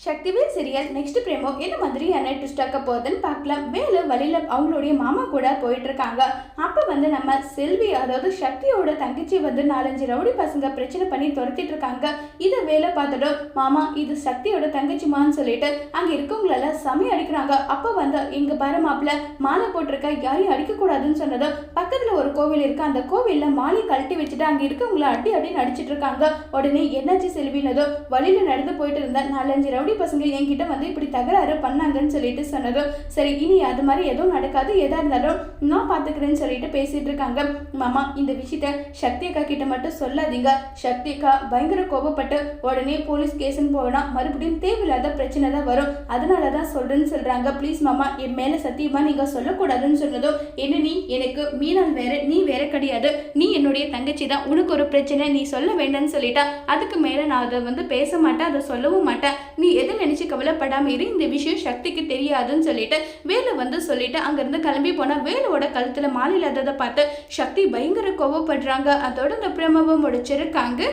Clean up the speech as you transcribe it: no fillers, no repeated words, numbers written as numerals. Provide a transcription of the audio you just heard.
Sakthivel serial next பிரேமோ என்ன மாதிரியான twist ஆக்க போகுதுன்னு பார்க்கலாம். வேலு வழியில அவங்களுடைய மாமா கூட போயிட்டு இருக்காங்க. அப்ப நம்ம செல்வி, அதாவது சக்தியோட தங்கச்சி 4-5 ரவுடி பசங்க பிரச்சனை பண்ணி துரத்திட்டு இருக்காங்க. இதை வேலை பார்த்துட்டோம், மாமா இது சக்தியோட தங்கச்சிமான்னு சொல்லிட்டு அங்க இருக்கவங்களால சமயம் அடிக்கிறாங்க. அப்ப இங்க பாரு மாப்பிள்ள, மாலை போட்டிருக்க, யாரையும் அடிக்க கூடாதுன்னு சொன்னதும் பக்கத்துல ஒரு கோவில் இருக்கு, அந்த கோவில்ல மாலை கழட்டி வச்சுட்டு அங்க இருக்கவங்கள அடி நடிச்சிட்டு இருக்காங்க. உடனே என்னாச்சு செல்வினதும், வழியில நடந்து போயிட்டு இருந்த 4-5 ரவுடி பசங்க என்கிட்ட இப்படி தகராறு பண்ணாங்கன்னு சொல்லிட்டு சொன்னதும், சரி இனி அது மாதிரி எதுவும் நடக்காது, எதா இருந்தாலும் நான் பாத்துக்கிறேன்னு சொல்லிட்டு பேசிட்டு இருக்காங்க. மாமா இந்த விஷயத்த சக்தி அக்கா கிட்ட மட்டும் சொல்லாதீங்க, சக்தி அக்கா பயங்கர கோபப்பட்டு உடனே போலீஸ் கேஸ்ன்னு போனா மறுபடியும் தேவையில்லாத பிரச்சனை தான் வரும், அதனாலதான் சொல்றேன்னு சொல்றாங்க. ப்ளீஸ் மாமா, என் மேல சத்தியமா நீங்க சொல்லக்கூடாதுன்னு சொன்னதும், என்ன நீ எனக்கு மீனால் வேற நீ வேற கிடையாது, நீ என்னுடைய தங்கச்சி தான், உனக்கு ஒரு பிரச்சனை நீ சொல்ல வேண்டாம்னு சொல்லிட்டா அதுக்கு மேல நான் அதை பேச மாட்டேன், அதை சொல்லவும் மாட்டேன், நீ எதை நினைச்சு கவலைப்படாம இரு, இந்த விஷயம் சக்திக்கு தெரியாதுன்னு சொல்லிட்டு வேலு சொல்லிட்டு அங்கிருந்து கிளம்பி போனா வேலுவோட கழுத்துல மாலை இல்லாததை பார்த்து சக்தி பயங்கர கோவப்படுறாங்க. அதோட இந்த பிரமவை முடிச்சிருக்காங்க.